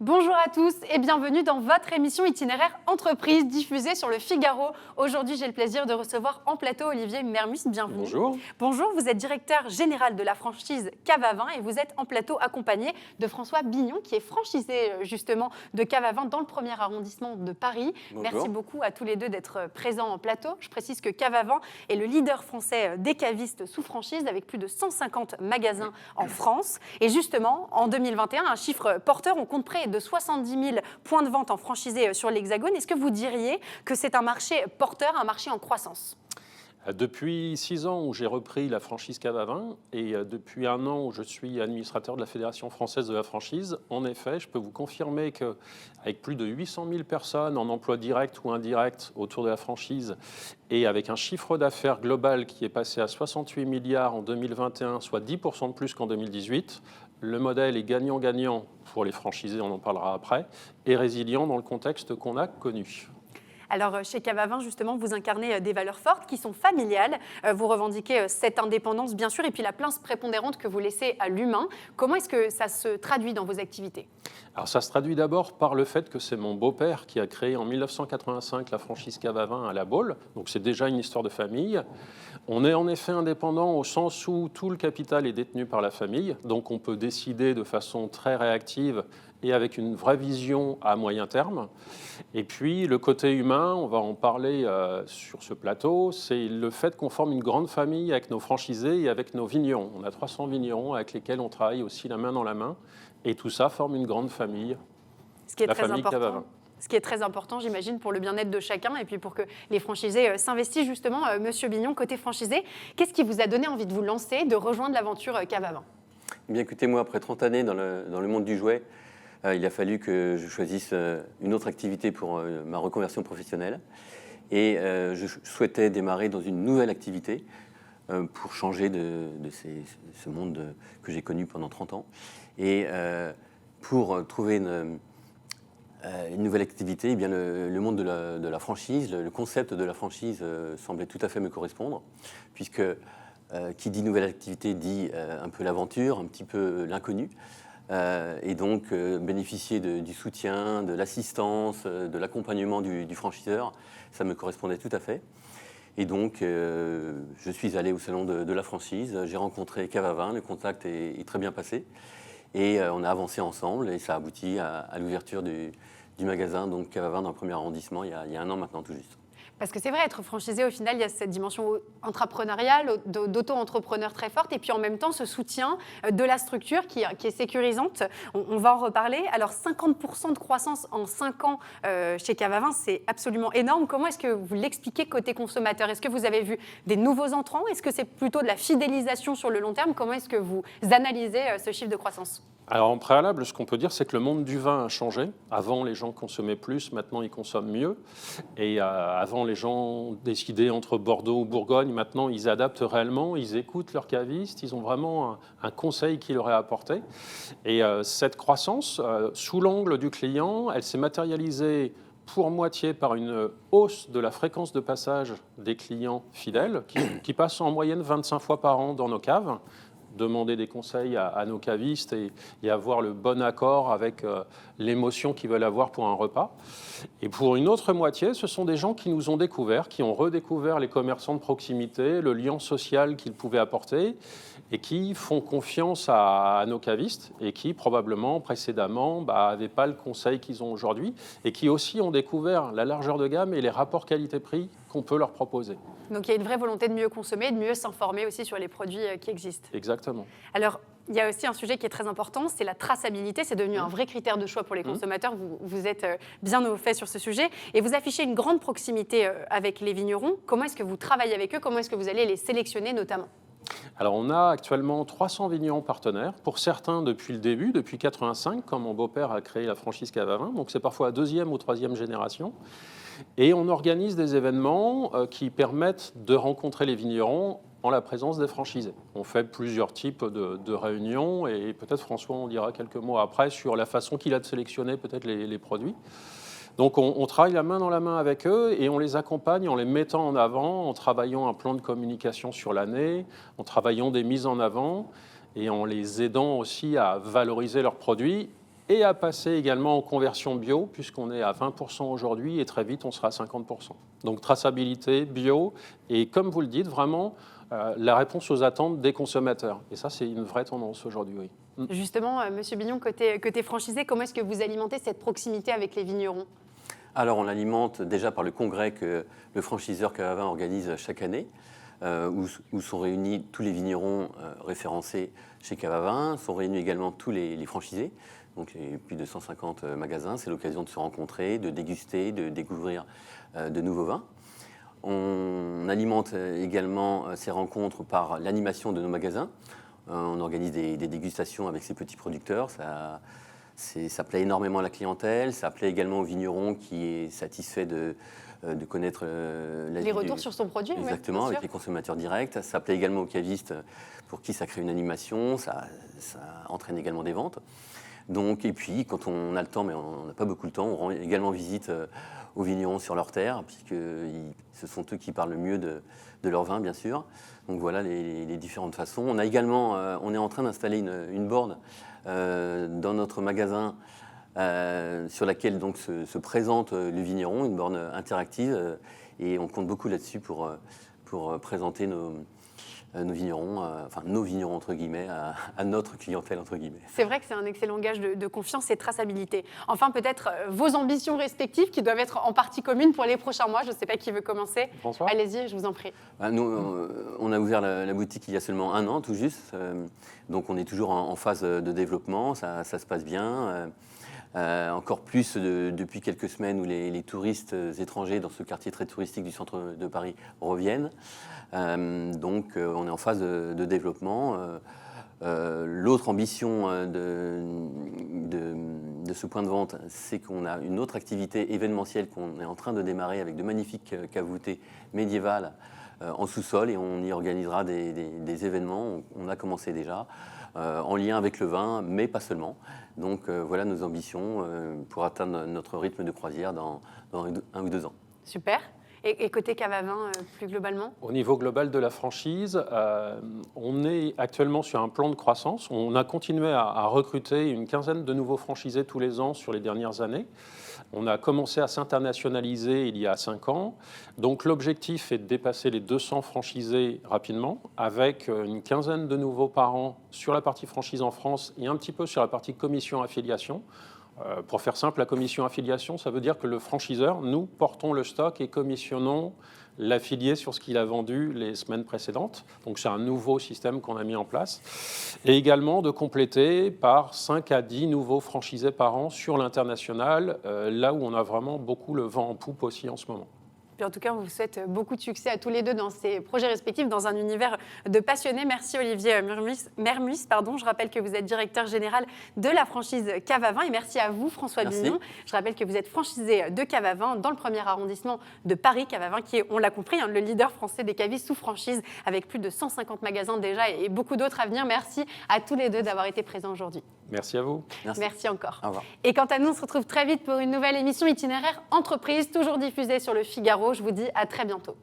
Bonjour à tous et bienvenue dans votre émission Itinéraire Entreprise diffusée sur le Figaro. Aujourd'hui, j'ai le plaisir de recevoir en plateau Olivier Mermus. Bienvenue. Bonjour. Bonjour, vous êtes directeur général de la franchise Cave à Vin et vous êtes en plateau accompagné de François Bignon qui est franchisé justement de Cave à Vin dans le 1er arrondissement de Paris. Bonjour. Merci beaucoup à tous les deux d'être présents en plateau. Je précise que Cave à Vin est le leader français des cavistes sous franchise avec plus de 150 magasins en France. Et justement, en 2021, un chiffre porteur, on compte près de 70 000 points de vente en franchisé sur l'Hexagone. Est-ce que vous diriez que c'est un marché porteur, un marché en croissance ? Depuis 6 ans où j'ai repris la franchise Cave à Vin et depuis 1 an où je suis administrateur de la Fédération française de la franchise, en effet, je peux vous confirmer qu'avec plus de 800 000 personnes en emploi direct ou indirect autour de la franchise et avec un chiffre d'affaires global qui est passé à 68 milliards en 2021, soit 10% de plus qu'en 2018, le modèle est gagnant-gagnant pour les franchisés, on en parlera après, et résilient dans le contexte qu'on a connu. Alors, chez Cave à Vin, justement, vous incarnez des valeurs fortes qui sont familiales. Vous revendiquez cette indépendance, bien sûr, et puis la place prépondérante que vous laissez à l'humain. Comment est-ce que ça se traduit dans vos activités ? Alors, ça se traduit d'abord par le fait que c'est mon beau-père qui a créé en 1985 la franchise Cave à Vin à La Baule. Donc, c'est déjà une histoire de famille. On est en effet indépendant au sens où tout le capital est détenu par la famille. Donc, on peut décider de façon très réactive et avec une vraie vision à moyen terme. Et puis, le côté humain, on va en parler sur ce plateau, c'est le fait qu'on forme une grande famille avec nos franchisés et avec nos vignerons. On a 300 vignerons avec lesquels on travaille aussi la main dans la main. Et tout ça forme une grande famille, Ce qui est la très famille Cave à important. Vin. Ce qui est très important, j'imagine, pour le bien-être de chacun et puis pour que les franchisés s'investissent justement. Monsieur Bignon, côté franchisé, qu'est-ce qui vous a donné envie de vous lancer, de rejoindre l'aventure Cave à Vin ? Eh bien, écoutez, moi, après 30 années dans le monde du jouet, il a fallu que je choisisse une autre activité pour ma reconversion professionnelle. Et je souhaitais démarrer dans une nouvelle activité pour changer de ce monde que j'ai connu pendant 30 ans. Et pour trouver une nouvelle activité, eh bien, le monde de la franchise, le concept de la franchise semblait tout à fait me correspondre, puisque qui dit nouvelle activité dit un peu l'aventure, un petit peu l'inconnu. Et donc bénéficier du soutien, de l'assistance, de l'accompagnement du franchiseur, ça me correspondait tout à fait. Et donc je suis allé au salon de la franchise, j'ai rencontré Cave à Vin, le contact est très bien passé. Et on a avancé ensemble et ça a abouti à l'ouverture du magasin, donc Cave à Vin dans le 1er arrondissement, il y a 1 an maintenant tout juste. Parce que c'est vrai, être franchisé, au final, il y a cette dimension entrepreneuriale, d'auto-entrepreneur très forte, et puis en même temps, ce soutien de la structure qui est sécurisante. On va en reparler. Alors, 50% de croissance en 5 ans chez Cave à Vin, c'est absolument énorme. Comment est-ce que vous l'expliquez côté consommateur ? Est-ce que vous avez vu des nouveaux entrants ? Est-ce que c'est plutôt de la fidélisation sur le long terme ? Comment est-ce que vous analysez ce chiffre de croissance ? Alors en préalable, ce qu'on peut dire, c'est que le monde du vin a changé. Avant, les gens consommaient plus, maintenant ils consomment mieux. Et avant, les gens décidaient entre Bordeaux ou Bourgogne. Maintenant, ils adaptent réellement, ils écoutent leurs cavistes, ils ont vraiment un conseil qui leur est apporté. Et cette croissance, sous l'angle du client, elle s'est matérialisée pour moitié par une hausse de la fréquence de passage des clients fidèles, qui passent en moyenne 25 fois par an dans nos caves, demander des conseils à nos cavistes et avoir le bon accord avec l'émotion qu'ils veulent avoir pour un repas. Et pour une autre moitié, ce sont des gens qui nous ont découverts, qui ont redécouvert les commerçants de proximité, le lien social qu'ils pouvaient apporter et qui font confiance à nos cavistes et qui, probablement, précédemment, n'avaient pas le conseil qu'ils ont aujourd'hui et qui aussi ont découvert la largeur de gamme et les rapports qualité-prix qu'on peut leur proposer. Donc, il y a une vraie volonté de mieux consommer, de mieux s'informer aussi sur les produits qui existent. Exactement. Alors, il y a aussi un sujet qui est très important, c'est la traçabilité. C'est devenu un vrai critère de choix pour les consommateurs. Vous êtes bien au fait sur ce sujet. Et vous affichez une grande proximité avec les vignerons. Comment est-ce que vous travaillez avec eux ? Comment est-ce que vous allez les sélectionner notamment ? Alors, on a actuellement 300 vignerons partenaires. Pour certains, depuis le début, depuis 85, quand mon beau-père a créé la franchise Cave à Vin. Donc, c'est parfois la 2e ou 3e génération. Et on organise des événements qui permettent de rencontrer les vignerons en la présence des franchisés. On fait plusieurs types de réunions et peut-être François en dira quelques mots après sur la façon qu'il a de sélectionner peut-être les produits. Donc on travaille la main dans la main avec eux et on les accompagne en les mettant en avant, en travaillant un plan de communication sur l'année, en travaillant des mises en avant et en les aidant aussi à valoriser leurs produits et à passer également en conversion bio, puisqu'on est à 20% aujourd'hui et très vite on sera à 50%. Donc traçabilité, bio, et comme vous le dites, vraiment la réponse aux attentes des consommateurs. Et ça, c'est une vraie tendance aujourd'hui, oui. Justement, Monsieur Bignon, côté franchisé, comment est-ce que vous alimentez cette proximité avec les vignerons ? Alors, on l'alimente déjà par le congrès que le franchiseur Cavavin organise chaque année, où sont réunis tous les vignerons référencés chez Cavavin, sont réunis également tous les franchisés, donc il y a plus de 150 magasins. C'est l'occasion de se rencontrer, de déguster, de découvrir de nouveaux vins. On alimente également ces rencontres par l'animation de nos magasins. On organise des dégustations avec ces petits producteurs. Ça plaît énormément à la clientèle. Ça plaît également au vigneron qui est satisfait de connaître les retours sur son produit. Exactement, oui, avec les consommateurs directs. Ça plaît également aux cavistes pour qui ça crée une animation. Ça entraîne également des ventes. Donc, et puis, quand on a le temps, mais on n'a pas beaucoup de temps, on rend également visite aux vignerons sur leur terre, puisque ce sont eux qui parlent le mieux de leur vin, bien sûr. Donc voilà les différentes façons. On a également, on est en train d'installer une borne dans notre magasin sur laquelle donc se présente le vigneron, une borne interactive, et on compte beaucoup là-dessus pour présenter nos vignerons, enfin nos vignerons entre guillemets, à notre clientèle entre guillemets. C'est vrai que c'est un excellent gage de confiance et de traçabilité. Enfin, peut-être vos ambitions respectives qui doivent être en partie communes pour les prochains mois. Je ne sais pas qui veut commencer. François ? Allez-y, je vous en prie. Nous, on a ouvert la boutique il y a seulement 1 an tout juste, donc on est toujours en phase de développement, ça se passe bien. Encore plus depuis quelques semaines où les touristes étrangers dans ce quartier très touristique du centre de Paris reviennent. Donc on est en phase de développement. L'autre ambition de ce point de vente, c'est qu'on a une autre activité événementielle qu'on est en train de démarrer avec de magnifiques caves voûtées médiévales en sous-sol, et on y organisera des événements. On a commencé déjà en lien avec le vin, mais pas seulement. Donc voilà nos ambitions pour atteindre notre rythme de croisière dans 1 ou 2 ans. Super. Et côté Cavavin, plus globalement ? Au niveau global de la franchise, on est actuellement sur un plan de croissance. On a continué à recruter une quinzaine de nouveaux franchisés tous les ans sur les dernières années. On a commencé à s'internationaliser il y a 5 ans. Donc l'objectif est de dépasser les 200 franchisés rapidement, avec une quinzaine de nouveaux par an sur la partie franchise en France et un petit peu sur la partie commission affiliation. Pour faire simple, la commission affiliation, ça veut dire que le franchiseur, nous portons le stock et commissionnons l'affilié sur ce qu'il a vendu les semaines précédentes. Donc c'est un nouveau système qu'on a mis en place. Et également de compléter par 5 à 10 nouveaux franchisés par an sur l'international, là où on a vraiment beaucoup le vent en poupe aussi en ce moment. Puis en tout cas, on vous souhaite beaucoup de succès à tous les deux dans ces projets respectifs, dans un univers de passionnés. Merci Olivier Mermus. Je rappelle que vous êtes directeur général de la franchise Cavavin. Et merci à vous, François Bignon. Je rappelle que vous êtes franchisé de Cavavin dans le 1er arrondissement de Paris. Cavavin qui est, on l'a compris, le leader français des cavistes sous franchise, avec plus de 150 magasins déjà et beaucoup d'autres à venir. Merci à tous les deux d'avoir été présents aujourd'hui. Merci à vous. Merci encore. Au revoir. Et quant à nous, on se retrouve très vite pour une nouvelle émission Itinéraire Entreprise, toujours diffusée sur le Figaro. Je vous dis à très bientôt.